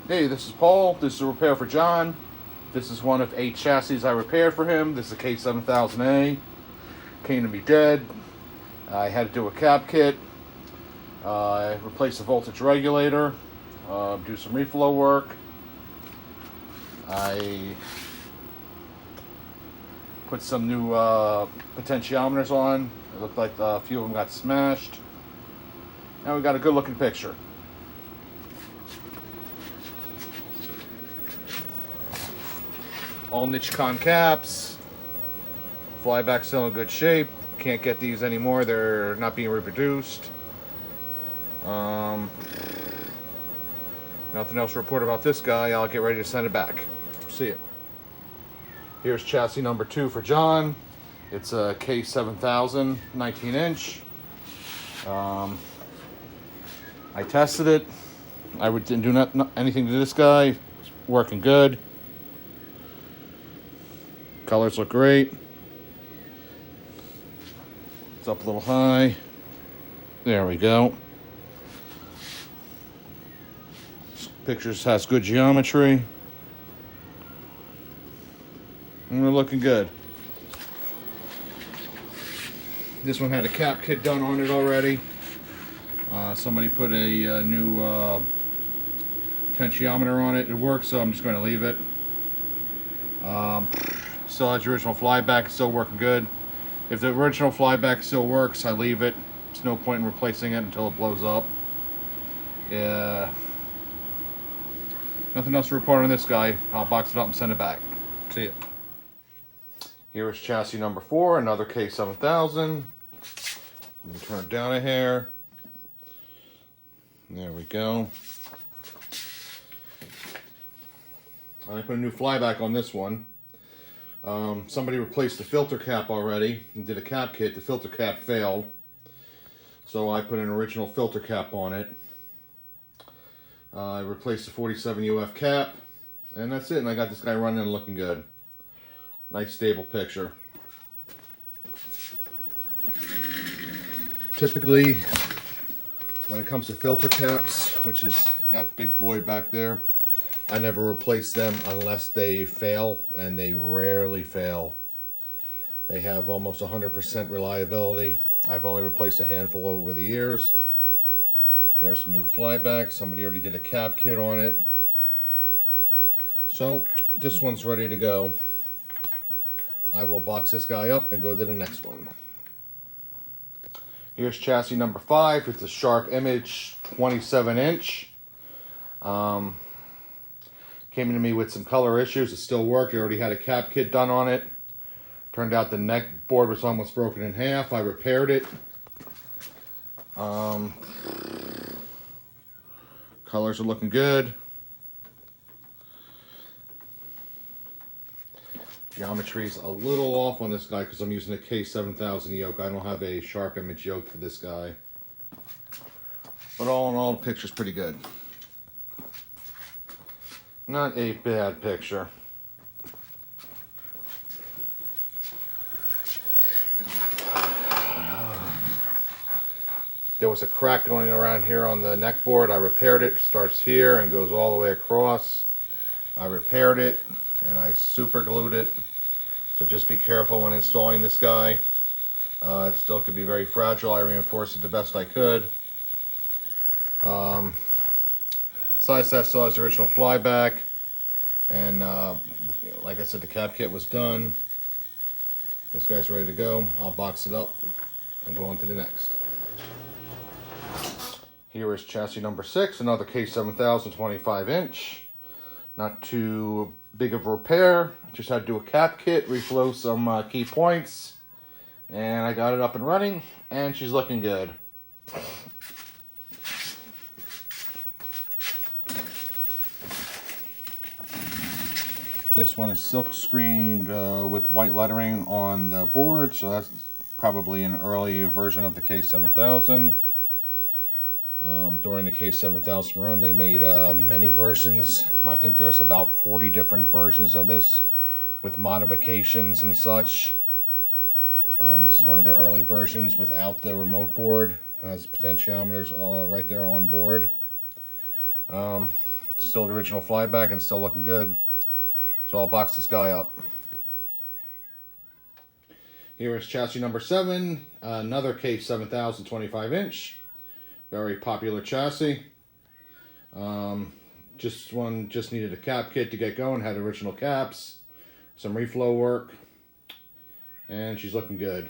Hey, this is Paul. This is a repair for John. This is one of 8 chassis I repaired for him. This is a K7000A. Came to me dead. I had to do a cap kit. I replaced the voltage regulator. Do some reflow work. I put some new potentiometers on. It looked like a few of them got smashed. And we got a good looking picture. All Nichicon caps. Flyback still in good shape. Can't get these anymore. They're not being reproduced. Nothing else to report about this guy. I'll get ready to send it back. See you. Here's chassis number 2 for John. It's a K7000 19-inch. I tested it. I didn't do anything to this guy. It's working good. Colors look great. It's up a little high. There we go. Pictures has good geometry. And we're looking good. This one had a cap kit done on it already. Somebody put a new potentiometer on it. It works, so I'm just going to leave it. Still has the original flyback. It's still working good. If the original flyback still works, I leave it. There's no point in replacing it until it blows up. Yeah. Nothing else to report on this guy. I'll box it up and send it back. See ya. Here is chassis number 4, another K7000. Let me turn it down a hair. There we go. I put a new flyback on this one. Somebody replaced the filter cap already and did a cap kit. The filter cap failed, so I put an original filter cap on it. I replaced the 47 UF cap, and that's it. And I got this guy running and looking good. Nice stable picture. Typically, when it comes to filter caps, which is that big boy back there, I never replace them unless they fail, and they rarely fail. They have almost 100% reliability. I've only replaced a handful over the years. There's some new flyback. Somebody already did a cap kit on it. So this one's ready to go. I will box this guy up and go to the next one. Here's chassis number 5. It's a Sharp Image 27-inch. Came to me with some color issues. It still worked. I already had a cap kit done on it. Turned out the neck board was almost broken in half. I repaired it. Colors are looking good. Geometry's a little off on this guy because I'm using a K7000 yoke. I don't have a Sharp Image yoke for this guy. But all in all, the picture's pretty good. Not a bad picture. There was a crack going around here on the neck board. I repaired it. Starts here and goes all the way across. I repaired it and I super glued it. So just be careful when installing this guy. It still could be very fragile. I reinforced it the best I could. Besides that, still has the original flyback. And like I said, the cap kit was done. This guy's ready to go. I'll box it up and go on to the next. Here is chassis number 6, another K7000 25-inch. Not too big of a repair. Just had to do a cap kit, reflow some key points. And I got it up and running, and she's looking good. This one is silk screened with white lettering on the board, so that's probably an early version of the K7000. During the K7000 run, they made many versions. I think there's about 40 different versions of this with modifications and such. This is one of their early versions without the remote board. Has potentiometers right there on board. Still the original flyback and still looking good. So I'll box this guy up. Here is chassis number 7, another Case 7000 25-inch. Very popular chassis. Just needed a cap kit to get going, had original caps, some reflow work, and she's looking good.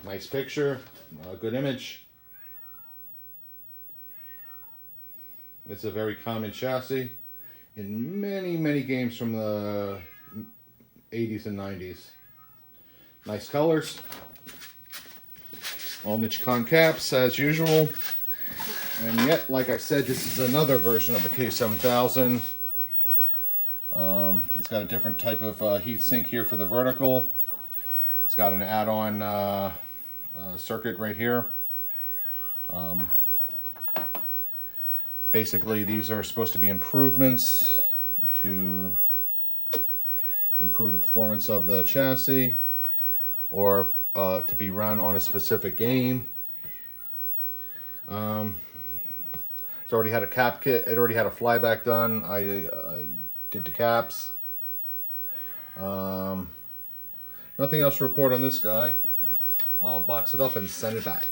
Nice picture, good image. It's a very common chassis in many games from the 80s and 90s. Nice colors. All Nichicon caps as usual. And yet, like I said, this is another version of the Case 7000. It's got a different type of heat sink here for the vertical. It's got an add-on circuit right here. Basically, these are supposed to be improvements to improve the performance of the chassis, or to be run on a specific game. It's already had a cap kit. It already had a flyback done. I did the caps. Nothing else to report on this guy. I'll box it up and send it back.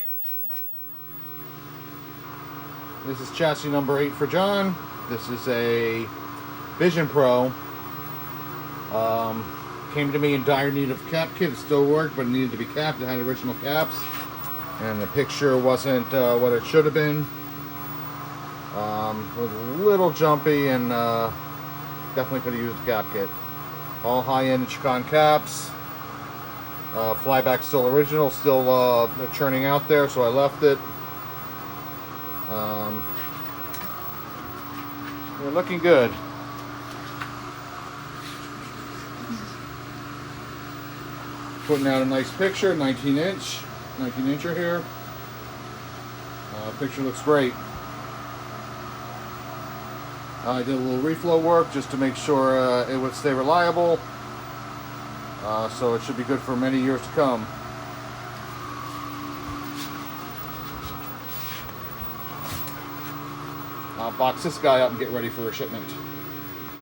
This is chassis number 8 for John. This is a Vision Pro. Came to me in dire need of cap kit. It still worked, but it needed to be capped. It had original caps, and the picture wasn't what it should have been. It was a little jumpy, and definitely could have used a cap kit. All high-end Nichicon caps. Flyback still original, still churning out there, so I left it. They're looking good. Putting out a nice picture, 19-incher here. Picture looks great. I did a little reflow work just to make sure it would stay reliable. So it should be good for many years to come. I'll box this guy up and get ready for a shipment.